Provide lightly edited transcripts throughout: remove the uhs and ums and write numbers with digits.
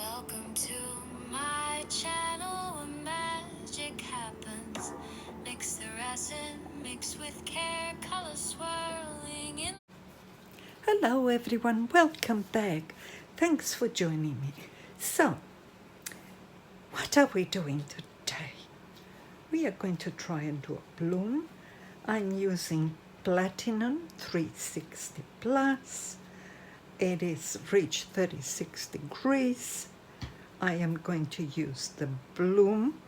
Welcome to my channel where magic happens. Mix the resin, mix with care, color swirling in. Hello everyone, welcome back. Thanks for joining me. So, what are we doing today? We are going to try and do a bloom. I'm using Platinum 360 Plus. It is reached 36 degrees. I am going to use the bloom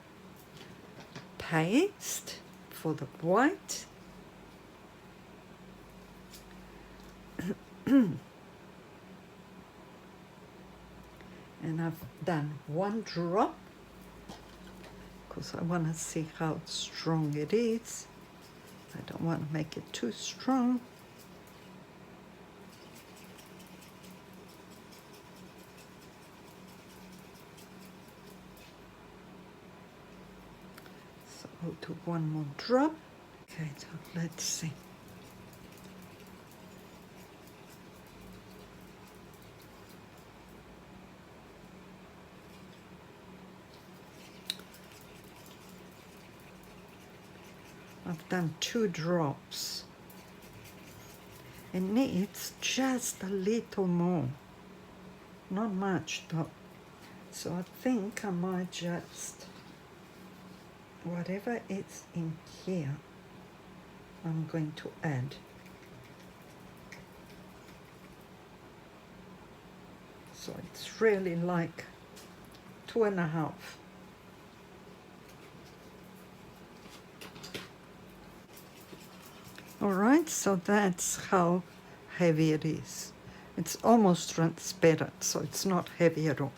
paste for the white. And I've done one drop because I want to see how strong it is. I don't want to make it too strong. So I'll do one more drop. Okay, so let's see. I've done 2 drops. It needs just a little more, not much though. So I think I might just, whatever is in here, I'm going to add. So it's really like 2.5. All right, so that's how heavy it is. It's almost transparent, so it's not heavy at all.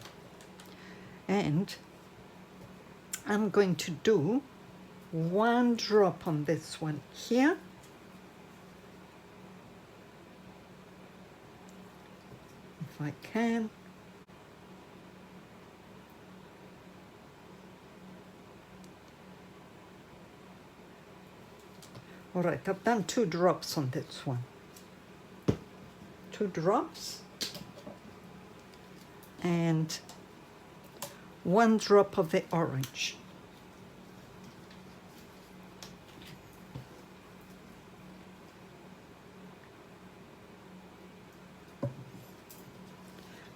And I'm going to do 1 drop on this one here. If I can. All right, I've done 2 drops on this one. 2 drops. And 1 drop of the orange.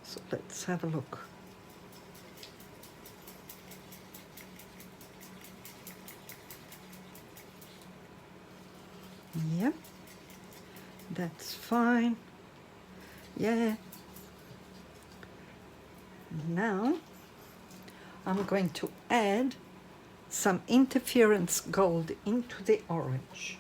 So let's have a look. Yep, that's fine. Yeah. Now I'm going to add some interference gold into the orange.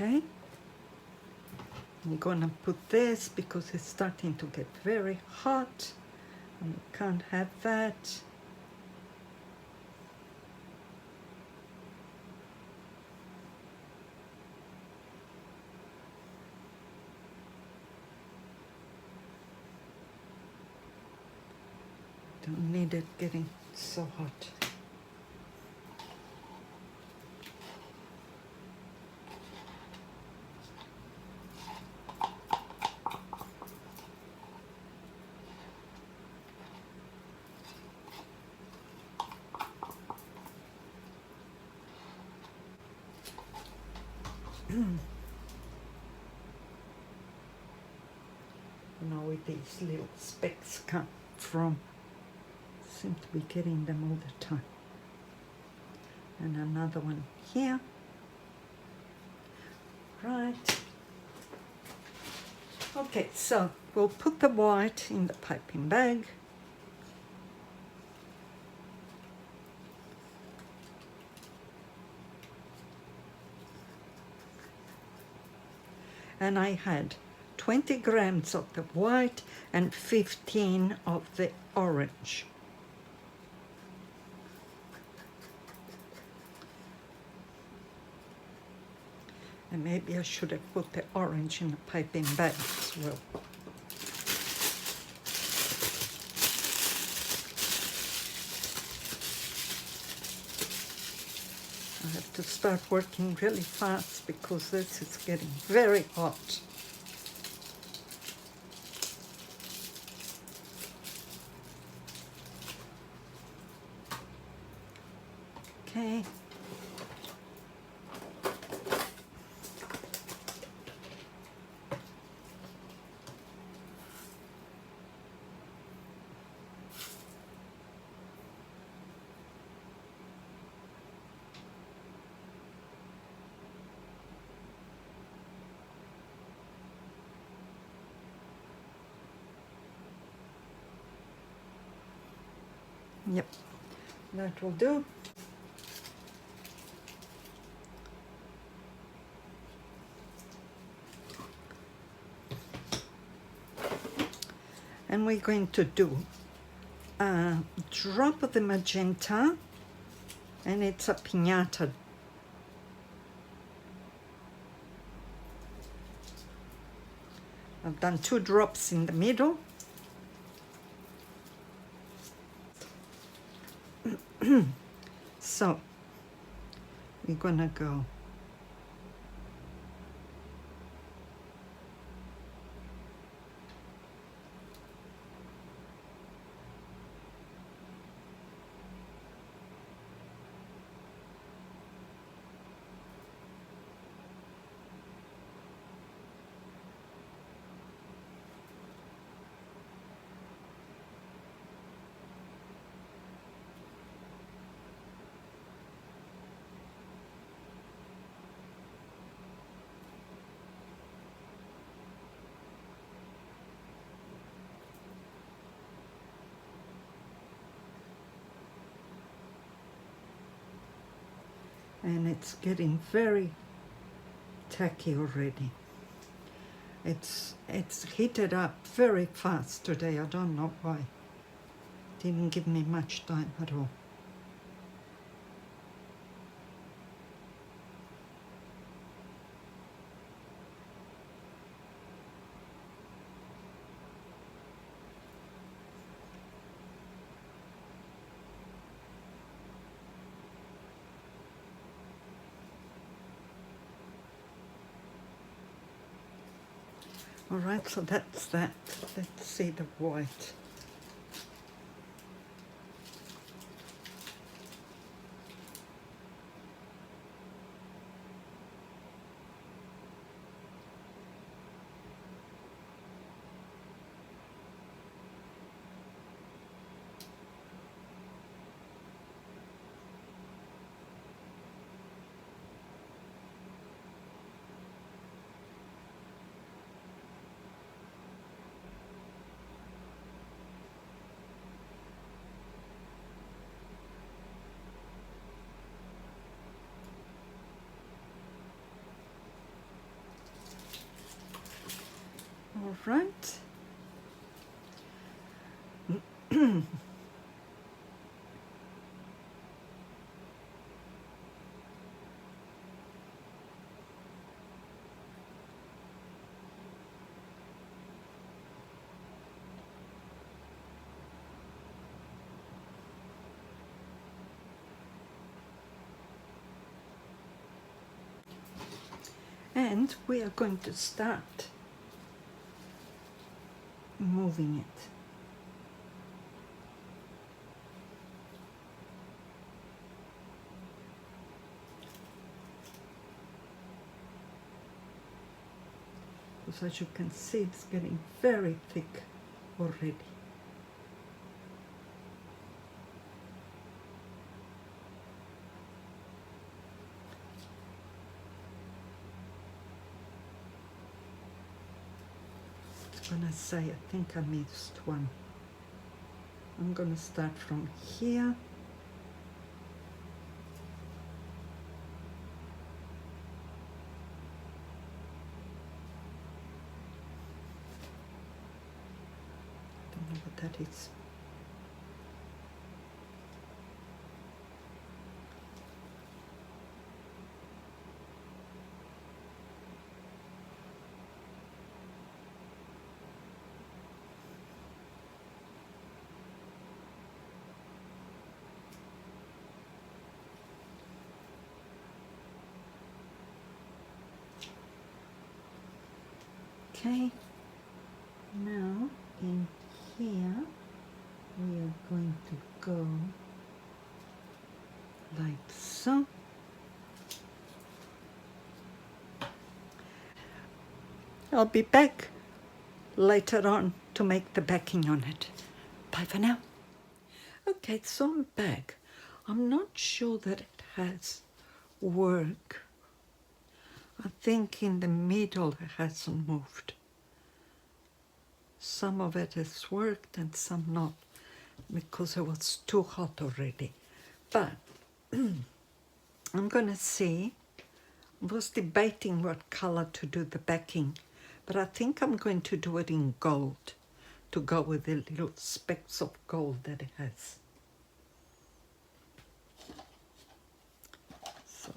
Okay, I'm gonna put this because it's starting to get very hot and we can't have that. Don't need it getting so hot. Know where these little specks come from. Seem to be getting them all the time. And another one here. Right. Okay, so we'll put the white in the piping bag. And I had 20 grams of the white and 15 of the orange. And maybe I should have put the orange in the piping bag as well. I have to start working really fast because this is getting very hot. Okay. Yep, that will do. And we're going to do a drop of the magenta, and it's a piñata. I've done 2 drops in the middle. So we're gonna go and it's getting very tacky already. It's heated up very fast today. I don't know why. Didn't give me much time at all. All right, so that's that. Let's see the white. All right. And we are going to start moving it. Because as you can see, it's getting very thick already. Gonna say, I think I missed one. I'm gonna start from here. Don't know what that is. Okay, now in here we are going to go like so. I'll be back later on to make the backing on it. Bye for now. Okay, so I'm back. I'm not sure that it has work. I think in the middle it hasn't moved. Some of it has worked and some not, because it was too hot already. But I'm gonna see. I was debating what color to do the backing, but I think I'm going to do it in gold to go with the little specks of gold that it has. So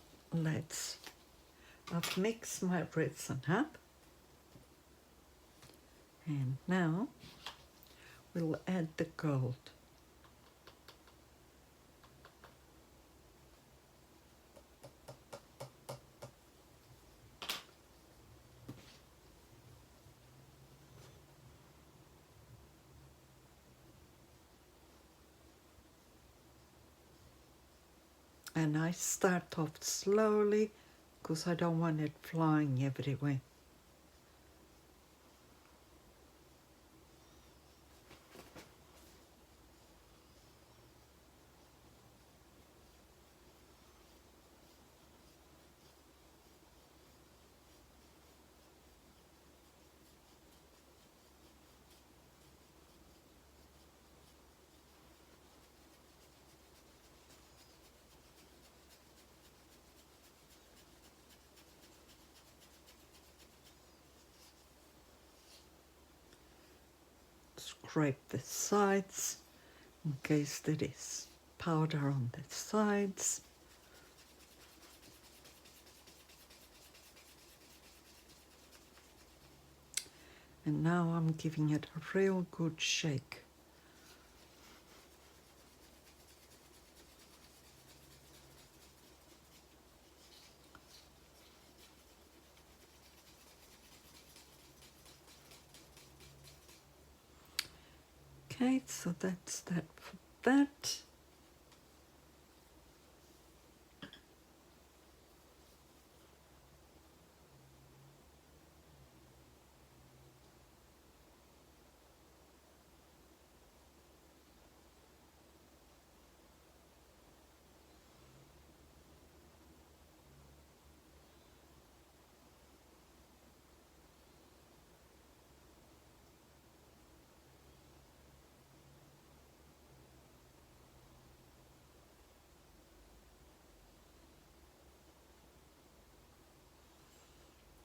I've mixed my resin up, and now we'll add the gold. And I start off slowly because I don't want it flying everywhere. Scrape the sides in case there is powder on the sides. And now I'm giving it a real good shake. Okay, so that's that for that.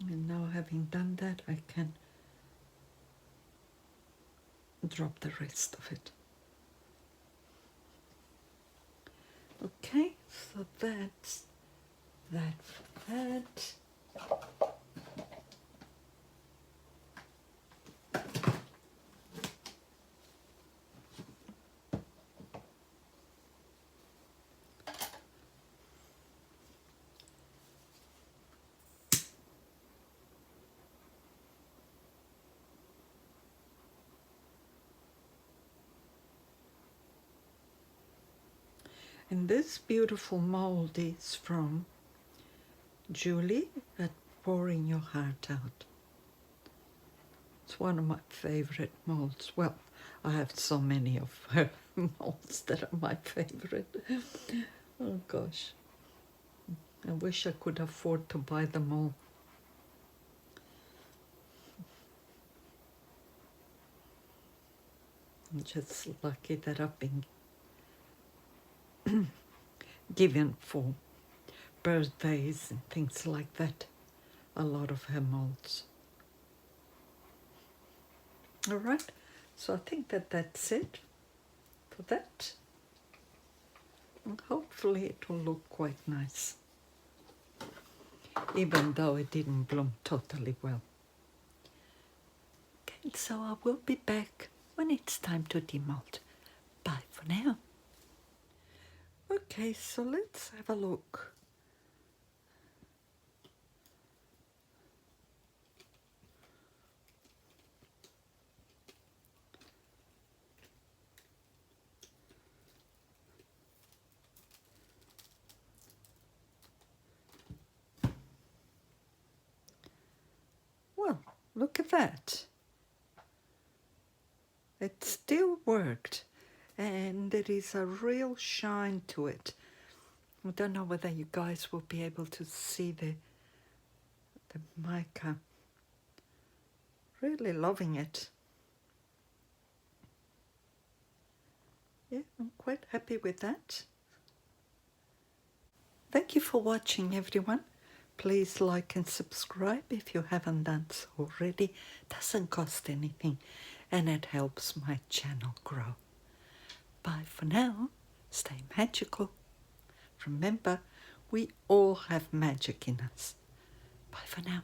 And now having done that, I can drop the rest of it. Okay, so that's that for that. And this beautiful mold is from Julie at Pouring Your Heart Out. It's one of my favorite molds. Well, I have so many of her molds that are my favorite. Oh gosh. I wish I could afford to buy them all. I'm just lucky that I've been given for birthdays and things like that a lot of her molds. All right, so I think that that's it for that. And hopefully it will look quite nice, even though it didn't bloom totally well. Okay, so I will be back when it's time to demold. Bye for now. Okay, so let's have a look. look at that. It still worked, and there is a real shine to it. I don't know whether you guys will be able to see the mica. Really loving it. Yeah, I'm quite happy with that. Thank you for watching, everyone. Please like and subscribe if you haven't done so already. Doesn't cost anything, and it helps my channel grow. Bye for now. Stay magical. Remember, we all have magic in us. Bye for now.